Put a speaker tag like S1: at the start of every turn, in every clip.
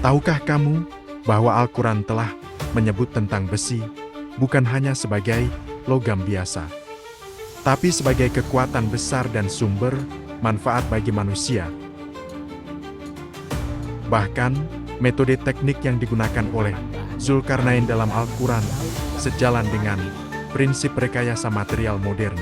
S1: Tahukah kamu bahwa Al-Quran telah menyebut tentang besi bukan hanya sebagai logam biasa, tapi sebagai kekuatan besar dan sumber manfaat bagi manusia. Bahkan, metode teknik yang digunakan oleh Zulkarnain dalam Al-Quran sejalan dengan prinsip rekayasa material modern.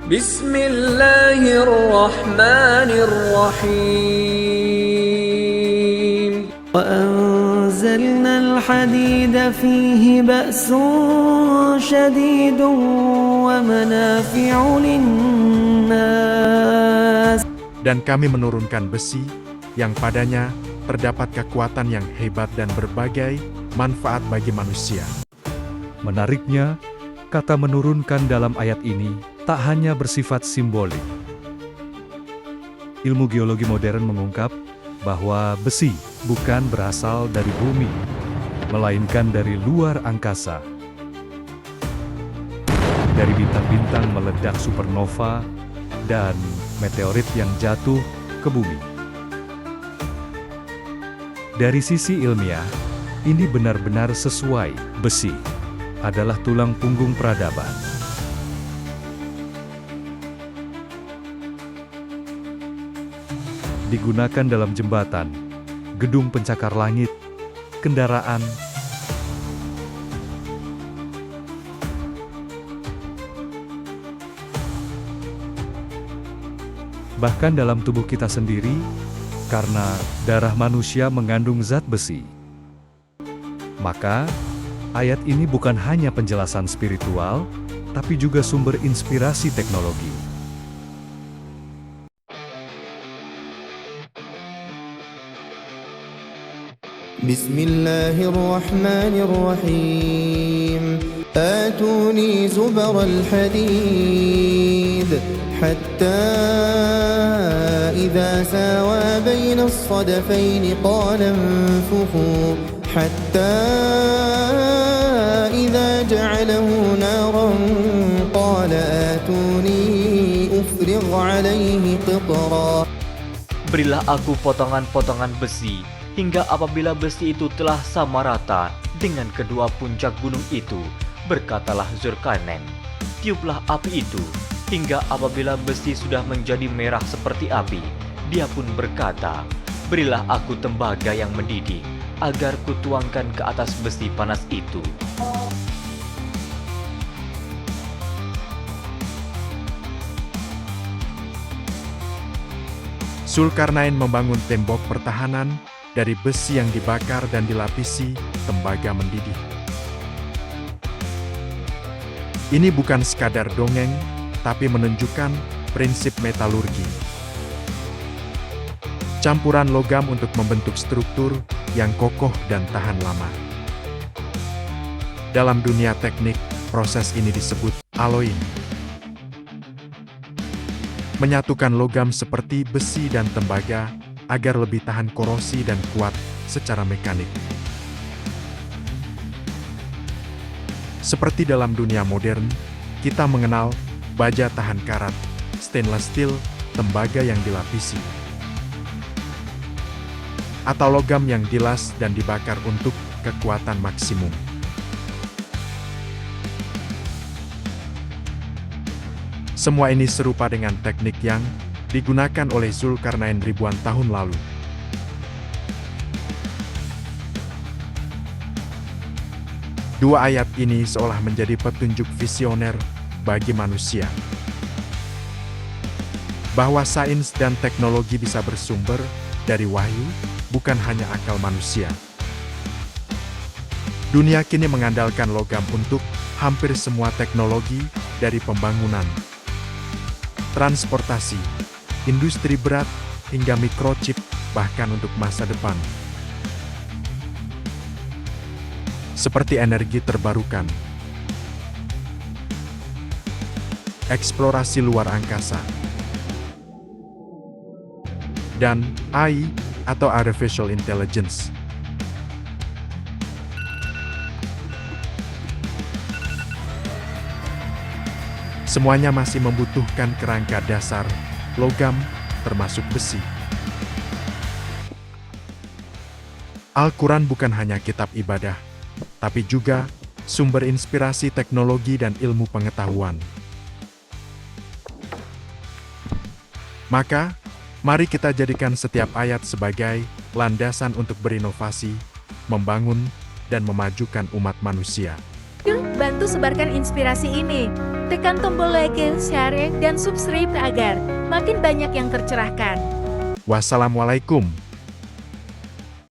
S2: Bismillahirrahmanirrahim. وأنزلنا الحديد فيه بأس شديد ومنافع للناس.
S1: Dan kami menurunkan besi yang padanya terdapat kekuatan yang hebat dan berbagai manfaat bagi manusia.
S3: Menariknya, kata menurunkan dalam ayat ini tak hanya bersifat simbolik. Ilmu geologi modern mengungkap bahwa besi bukan berasal dari bumi, melainkan dari luar angkasa. Dari bintang-bintang meledak supernova dan meteorit yang jatuh ke bumi. Dari sisi ilmiah, ini benar-benar sesuai. Besi adalah tulang punggung peradaban. Digunakan dalam jembatan, gedung pencakar langit, kendaraan, bahkan dalam tubuh kita sendiri, karena darah manusia mengandung zat besi. Maka, ayat ini bukan hanya penjelasan spiritual, tapi juga sumber inspirasi teknologi.
S4: Bismillahirrahmanirrahim. Atuni zubar al-hadid hatta idza sawa baina as-sadafayn qala anfukhu hatta idza ja'alahu naran qala atuni ufrigh alayhi qitra.
S5: Berilah aku potongan-potongan besi, hingga apabila besi itu telah sama rata dengan kedua puncak gunung itu, berkatalah Zulkarnain, tiuplah api itu, hingga apabila besi sudah menjadi merah seperti api. Dia pun berkata, berilah aku tembaga yang mendidih, agar kutuangkan ke atas besi panas itu.
S1: Zulkarnain membangun tembok pertahanan dari besi yang dibakar dan dilapisi tembaga mendidih. Ini bukan sekadar dongeng, tapi menunjukkan prinsip metalurgi. Campuran logam untuk membentuk struktur yang kokoh dan tahan lama. Dalam dunia teknik, proses ini disebut alloying. Menyatukan logam seperti besi dan tembaga agar lebih tahan korosi dan kuat secara mekanik. Seperti dalam dunia modern, kita mengenal baja tahan karat, stainless steel, tembaga yang dilapisi, atau logam yang dilas dan dibakar untuk kekuatan maksimum. Semua ini serupa dengan teknik yang digunakan oleh Zulkarnain ribuan tahun lalu. Dua ayat ini seolah menjadi petunjuk visioner bagi manusia, bahwa sains dan teknologi bisa bersumber dari wahyu, bukan hanya akal manusia. Dunia kini mengandalkan logam untuk hampir semua teknologi, dari pembangunan, transportasi, industri berat, hingga microchip, bahkan untuk masa depan. Seperti energi terbarukan, eksplorasi luar angkasa, dan AI atau Artificial Intelligence. Semuanya masih membutuhkan kerangka dasar, logam, termasuk besi. Al-Quran bukan hanya kitab ibadah, tapi juga sumber inspirasi teknologi dan ilmu pengetahuan. Maka, mari kita jadikan setiap ayat sebagai landasan untuk berinovasi, membangun, dan memajukan umat manusia.
S6: Yuk, bantu sebarkan inspirasi ini. Tekan tombol like, share, dan subscribe agar makin banyak yang tercerahkan.
S1: Wassalamualaikum.